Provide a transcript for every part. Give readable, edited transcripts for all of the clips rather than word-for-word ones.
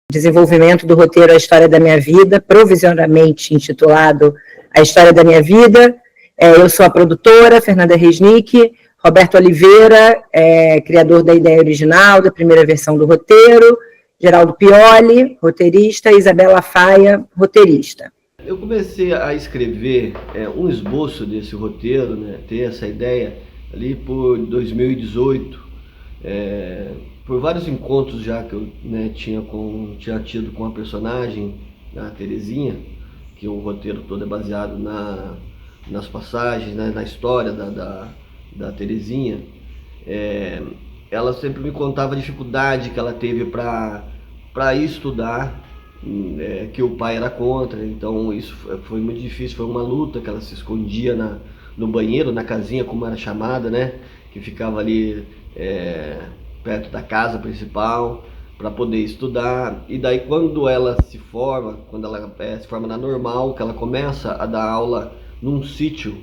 desenvolvimento do roteiro A História da Minha Vida, provisoriamente intitulado A História da Minha Vida. Eu sou a produtora, Fernanda Resnick, Roberto Oliveira, criador da ideia original, da primeira versão do roteiro, Geraldo Pioli, roteirista, e Isabela Faia, roteirista. Eu comecei a escrever um esboço desse roteiro, né, ter essa ideia ali por 2018, por vários encontros já que eu tinha tido com a personagem, a Terezinha, que o roteiro todo é baseado nas passagens, né, na história da Terezinha. Ela sempre me contava a dificuldade que ela teve para ir estudar, que o pai era contra, então isso foi muito difícil, foi uma luta, que ela se escondia no banheiro, na casinha como era chamada, né, que ficava ali perto da casa principal, para poder estudar. E daí quando ela se forma, se forma na normal, que ela começa a dar aula num sítio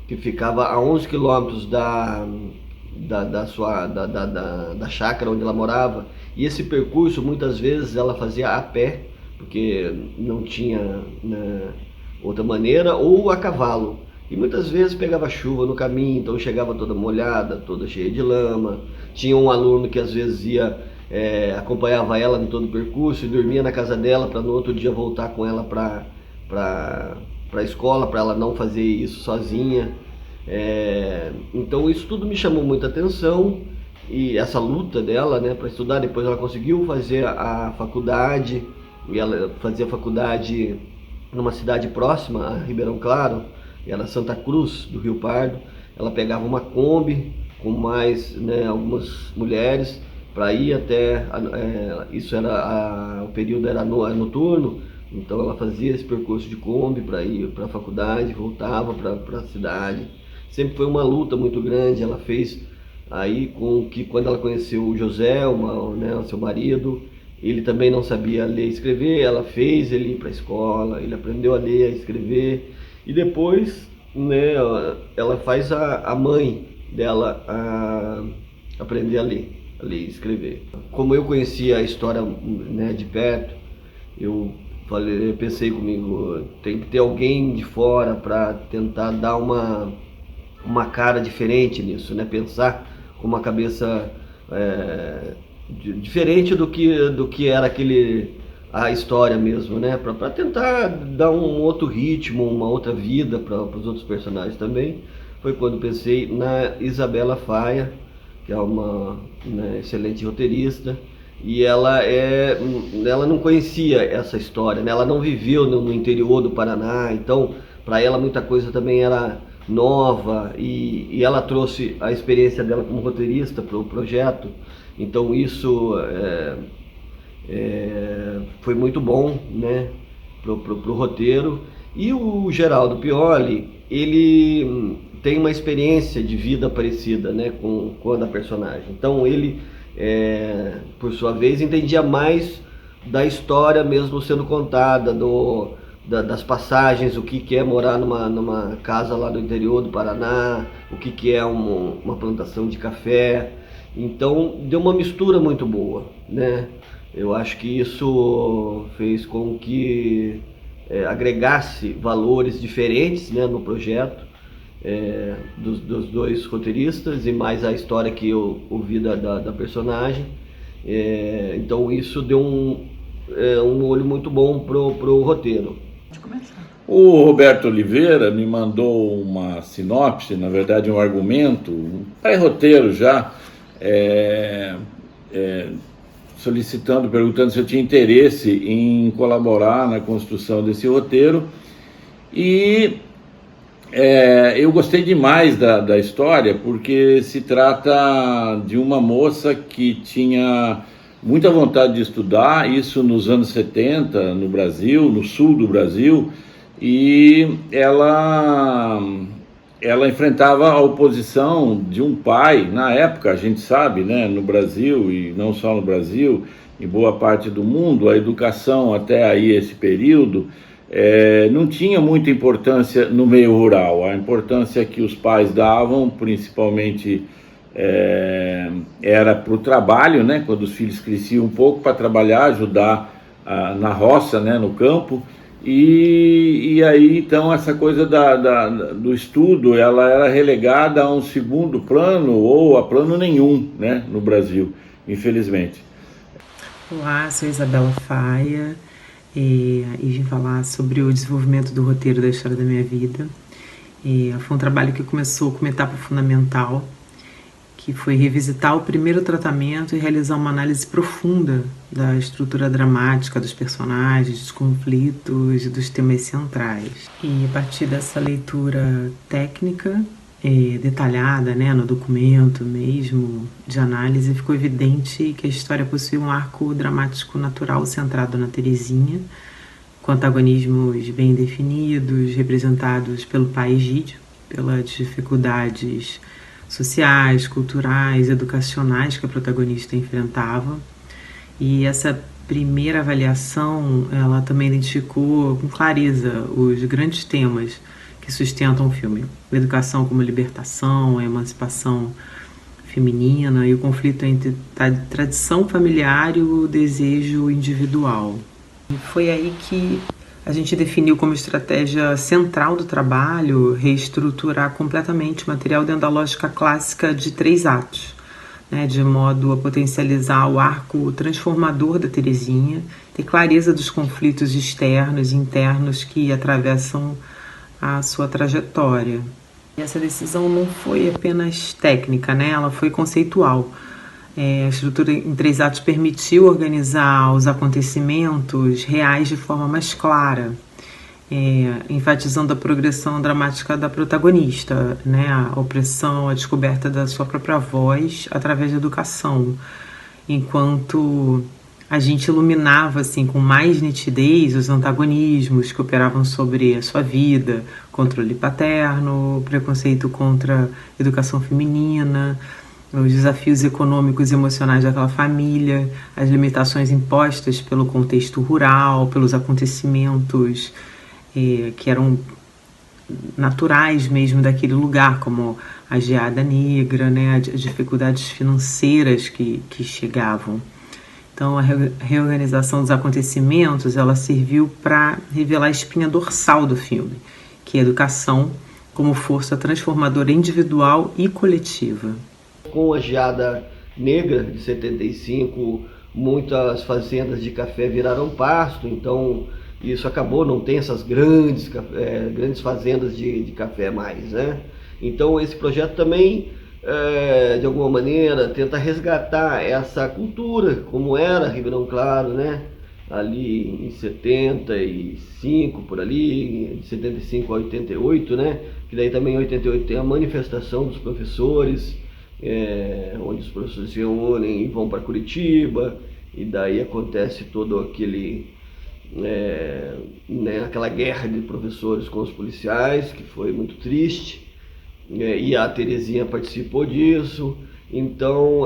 que ficava a 11 quilômetros da chácara onde ela morava, e esse percurso muitas vezes ela fazia a pé, porque não tinha outra maneira, ou a cavalo, e muitas vezes pegava chuva no caminho, então chegava toda molhada, toda cheia de lama. Tinha um aluno que às vezes acompanhava ela em todo o percurso e dormia na casa dela para no outro dia voltar com ela para a escola, para ela não fazer isso sozinha. Então isso tudo me chamou muita atenção, e essa luta dela, né, para estudar. Depois ela conseguiu fazer a faculdade, e ela fazia faculdade numa cidade próxima a Ribeirão Claro, era Santa Cruz do Rio Pardo. Ela pegava uma Kombi com mais algumas mulheres para ir até, isso era, o período era noturno, então ela fazia esse percurso de Kombi para ir para a faculdade, voltava para a cidade. Sempre foi uma luta muito grande. Ela fez aí com que, quando ela conheceu o José, o seu marido, ele também não sabia ler e escrever, ela fez ele ir para a escola, ele aprendeu a ler, a escrever, e depois ela faz a mãe dela aprender a ler e escrever. Como eu conhecia a história de perto, eu pensei comigo, tem que ter alguém de fora para tentar dar uma cara diferente nisso, né? Pensar com uma cabeça diferente do que era a história mesmo, né? Para tentar dar um outro ritmo, uma outra vida para os outros personagens também. Foi quando pensei na Isabela Faia, que é uma excelente roteirista, e ela não conhecia essa história, né? Ela não viveu no interior do Paraná, então para ela muita coisa também era nova, e ela trouxe a experiência dela como roteirista para o projeto. Então isso foi muito bom, né, pro roteiro. E o Geraldo Pioli, ele tem uma experiência de vida parecida, né, com a da personagem. Então ele, por sua vez, entendia mais da história mesmo sendo contada, das passagens, o que é morar numa casa lá do interior do Paraná, o que é uma plantação de café. Então deu uma mistura muito boa, né? Eu acho que isso fez com que agregasse valores diferentes, né, no projeto, dos dois roteiristas, e mais a história que eu ouvi da personagem. Então isso deu um olho muito bom pro roteiro. O Roberto Oliveira me mandou uma sinopse, na verdade um argumento, um pré-roteiro já, solicitando, perguntando se eu tinha interesse em colaborar na construção desse roteiro. E eu gostei demais da história, porque se trata de uma moça que tinha muita vontade de estudar, isso nos anos 70, no Brasil, no sul do Brasil, e ela enfrentava a oposição de um pai. Na época, a gente sabe, né, no Brasil, e não só no Brasil, em boa parte do mundo, a educação até aí esse período não tinha muita importância no meio rural. A importância que os pais davam, principalmente era para o trabalho, né, quando os filhos cresciam um pouco, para trabalhar, ajudar na roça, né, no campo. E aí então essa coisa do estudo, ela era relegada a um segundo plano ou a plano nenhum, né, no Brasil, infelizmente. Olá, sou Isabela Faia e vim falar sobre o desenvolvimento do roteiro da história da minha vida. Foi um trabalho que começou com uma etapa fundamental, que foi revisitar o primeiro tratamento e realizar uma análise profunda da estrutura dramática dos personagens, dos conflitos e dos temas centrais. E a partir dessa leitura técnica, detalhada, né, no documento mesmo de análise, ficou evidente que a história possui um arco dramático natural centrado na Terezinha, com antagonismos bem definidos, representados pelo pai Egídio, pelas dificuldades sociais, culturais, educacionais que a protagonista enfrentava. E essa primeira avaliação, ela também identificou com clareza os grandes temas que sustentam o filme: a educação como libertação, a emancipação feminina e o conflito entre a tradição familiar e o desejo individual. E foi aí que a gente definiu como estratégia central do trabalho reestruturar completamente o material dentro da lógica clássica de 3 atos, né, de modo a potencializar o arco transformador da Terezinha, ter clareza dos conflitos externos e internos que atravessam a sua trajetória. E essa decisão não foi apenas técnica, né, ela foi conceitual. A estrutura em 3 atos permitiu organizar os acontecimentos reais de forma mais clara, enfatizando a progressão dramática da protagonista, né, a opressão, a descoberta da sua própria voz através da educação, enquanto a gente iluminava assim, com mais nitidez os antagonismos que operavam sobre a sua vida: controle paterno, preconceito contra a educação feminina, os desafios econômicos e emocionais daquela família, as limitações impostas pelo contexto rural, pelos acontecimentos que eram naturais mesmo daquele lugar, como a geada negra, né, as dificuldades financeiras que chegavam. Então, a reorganização dos acontecimentos, ela serviu para revelar a espinha dorsal do filme, que é a educação como força transformadora individual e coletiva. Com a geada negra de 75, muitas fazendas de café viraram pasto, então isso acabou, não tem essas grandes fazendas de café mais, né? Então esse projeto também, de alguma maneira, tenta resgatar essa cultura, como era Ribeirão Claro, né? Ali em 75, por ali, de 75 a 88, né? Que daí também em 88 tem a manifestação dos professores, onde os professores se reúnem e vão para Curitiba, e daí acontece todo aquela guerra de professores com os policiais, que foi muito triste, e a Terezinha participou disso. Então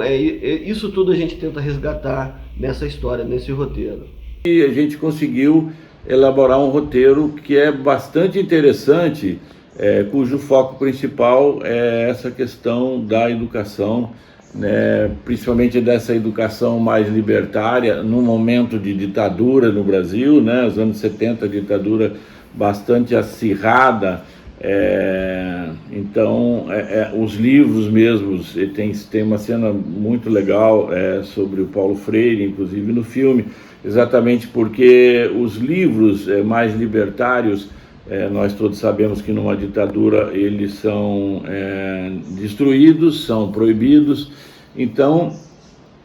isso tudo a gente tenta resgatar nessa história, nesse roteiro. E a gente conseguiu elaborar um roteiro que é bastante interessante, cujo foco principal é essa questão da educação, né, principalmente dessa educação mais libertária, num momento de ditadura no Brasil, né, os anos 70, ditadura bastante acirrada. Então, os livros mesmos, tem uma cena muito legal sobre o Paulo Freire, inclusive no filme, exatamente porque os livros mais libertários, nós todos sabemos que numa ditadura eles são destruídos, são proibidos. Então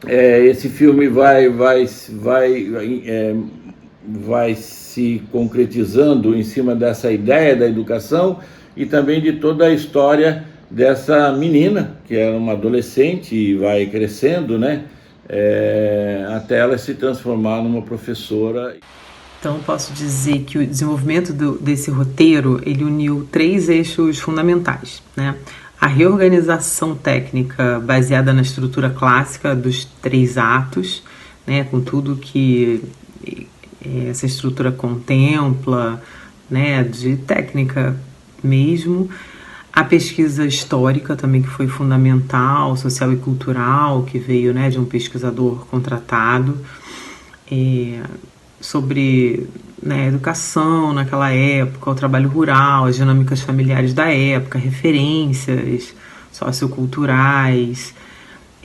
esse filme vai se concretizando em cima dessa ideia da educação e também de toda a história dessa menina, que era uma adolescente e vai crescendo, né, até ela se transformar numa professora. Então, posso dizer que o desenvolvimento desse roteiro, ele uniu 3 eixos fundamentais, né? A reorganização técnica baseada na estrutura clássica dos 3 atos, né? Com tudo que essa estrutura contempla, né? De técnica mesmo. A pesquisa histórica também, que foi fundamental, social e cultural, que veio, né, de um pesquisador contratado, sobre, né, educação naquela época, o trabalho rural, as dinâmicas familiares da época, referências socioculturais,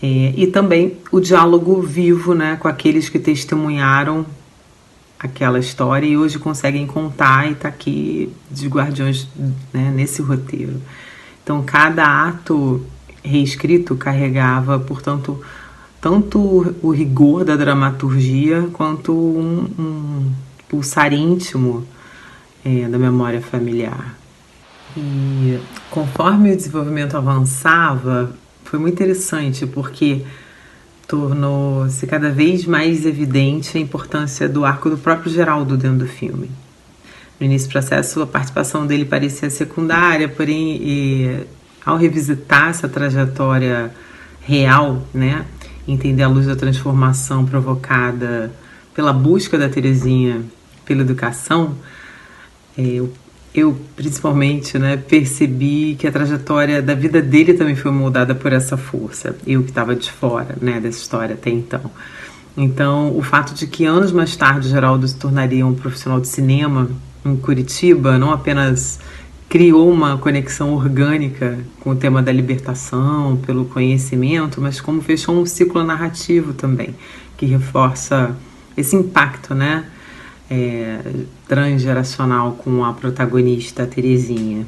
e também o diálogo vivo, né, com aqueles que testemunharam aquela história e hoje conseguem contar e tá aqui de guardiões, né, nesse roteiro. Então, cada ato reescrito carregava, portanto, tanto o rigor da dramaturgia quanto um pulsar íntimo da memória familiar. E conforme o desenvolvimento avançava, foi muito interessante, porque tornou-se cada vez mais evidente a importância do arco do próprio Geraldo dentro do filme. No início do processo, a participação dele parecia secundária, porém, ao revisitar essa trajetória real, né, entender a luz da transformação provocada pela busca da Terezinha pela educação, eu principalmente, né, percebi que a trajetória da vida dele também foi moldada por essa força. Eu que estava de fora, né, dessa história até então. Então, o fato de que anos mais tarde Geraldo se tornaria um profissional de cinema em Curitiba não apenas criou uma conexão orgânica com o tema da libertação, pelo conhecimento, mas como fechou um ciclo narrativo também, que reforça esse impacto, né, transgeracional com a protagonista Terezinha.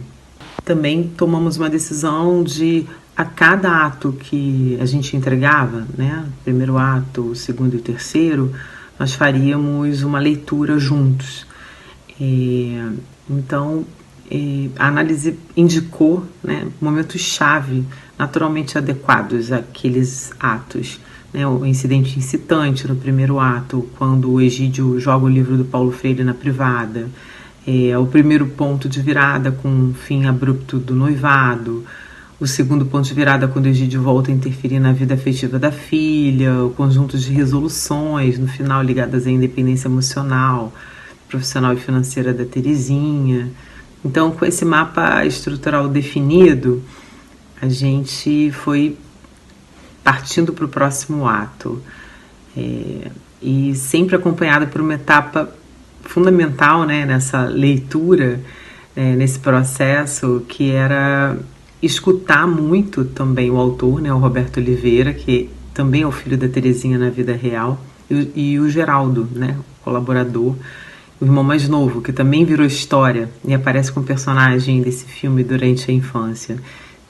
Também tomamos uma decisão de, a cada ato que a gente entregava, né, o primeiro ato, o segundo e o terceiro, nós faríamos uma leitura juntos. Então, a análise indicou, né, momentos-chave naturalmente adequados àqueles atos. O incidente incitante no primeiro ato, quando o Egídio joga o livro do Paulo Freire na privada, o primeiro ponto de virada com o fim abrupto do noivado, o segundo ponto de virada quando o Egídio volta a interferir na vida afetiva da filha, o conjunto de resoluções no final ligadas à independência emocional, profissional e financeira da Terezinha. Então, com esse mapa estrutural definido, a gente foi partindo para o próximo ato, e sempre acompanhada por uma etapa fundamental, né, nessa leitura, nesse processo, que era escutar muito também o autor, né, o Roberto Oliveira, que também é o filho da Terezinha na vida real, e o Geraldo, né, o colaborador, o irmão mais novo, que também virou história e aparece como personagem desse filme durante a infância.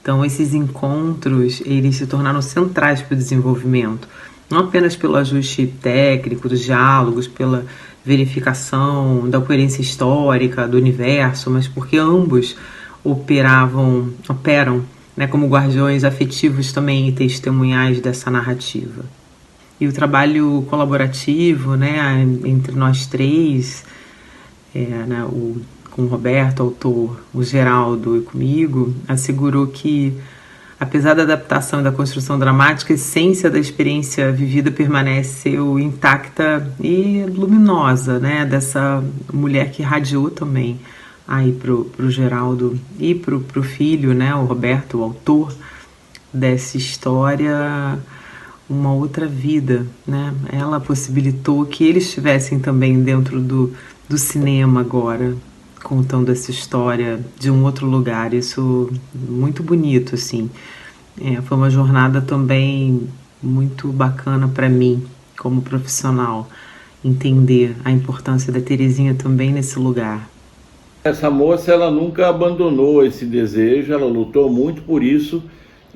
Então, esses encontros, eles se tornaram centrais para o desenvolvimento, não apenas pelo ajuste técnico dos diálogos, pela verificação da coerência histórica do universo, mas porque ambos operam, né, como guardiões afetivos também e testemunhais dessa narrativa. E o trabalho colaborativo, né, entre nós três, né, com o Roberto, autor, o Geraldo e comigo, assegurou que, apesar da adaptação e da construção dramática, a essência da experiência vivida permaneceu intacta e luminosa, né, dessa mulher que irradiou também aí pro Geraldo e pro filho, né, o Roberto, o autor dessa história, uma outra vida, né? Ela possibilitou que eles estivessem também dentro do cinema agora, contando essa história de um outro lugar. Isso muito bonito, assim. Foi uma jornada também muito bacana para mim, como profissional, entender a importância da Terezinha também nesse lugar. Essa moça, ela nunca abandonou esse desejo, ela lutou muito por isso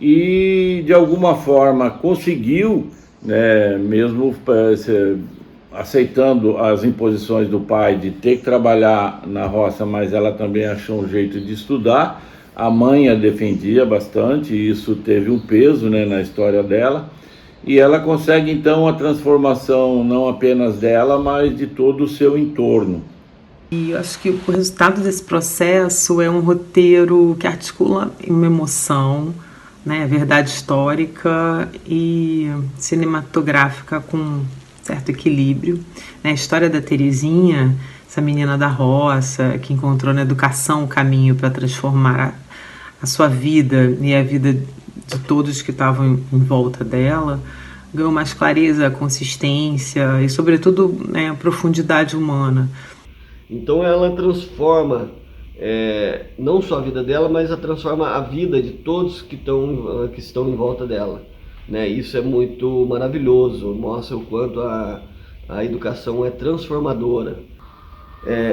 e, de alguma forma, conseguiu, né, mesmo aceitando as imposições do pai de ter que trabalhar na roça, mas ela também achou um jeito de estudar. A mãe a defendia bastante, e isso teve um peso, né, na história dela. E ela consegue, então, a transformação não apenas dela, mas de todo o seu entorno. E eu acho que o resultado desse processo é um roteiro que articula uma emoção, né, verdade histórica e cinematográfica com certo equilíbrio. A história da Terezinha, essa menina da roça que encontrou na educação o caminho para transformar a sua vida e a vida de todos que estavam em volta dela, ganhou mais clareza, consistência e, sobretudo, né, profundidade humana. Então ela transforma não só a vida dela, mas ela transforma a vida de todos que estão em volta dela. Né? Isso é muito maravilhoso, mostra o quanto a educação é transformadora.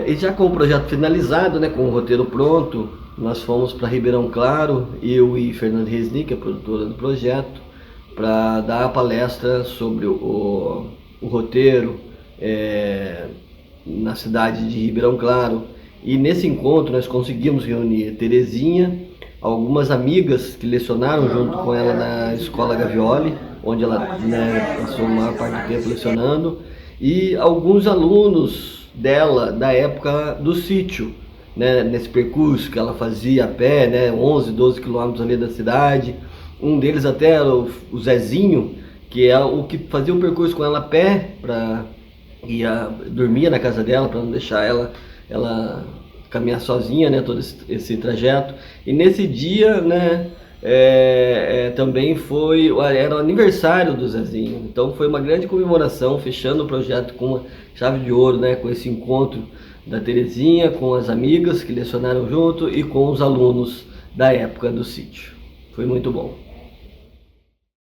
E já com o projeto finalizado, né, com o roteiro pronto, nós fomos para Ribeirão Claro, eu e Fernanda Resnick, a produtora do projeto, para dar a palestra sobre o roteiro na cidade de Ribeirão Claro. E nesse encontro nós conseguimos reunir Terezinha, algumas amigas que lecionaram junto com ela na Escola Gavioli, onde ela, né, passou a maior parte do tempo lecionando, e alguns alunos dela da época do sítio, né, nesse percurso que ela fazia a pé, né, 11, 12 quilômetros ali da cidade. Um deles até era o Zezinho, que é o que fazia o percurso com ela a pé, dormia na casa dela para não deixar ela caminhar sozinha, né, todo esse trajeto. E nesse dia, né, também era o aniversário do Zezinho, então foi uma grande comemoração, fechando o projeto com chave de ouro, né, com esse encontro da Terezinha, com as amigas que lecionaram junto e com os alunos da época do sítio. Foi muito bom.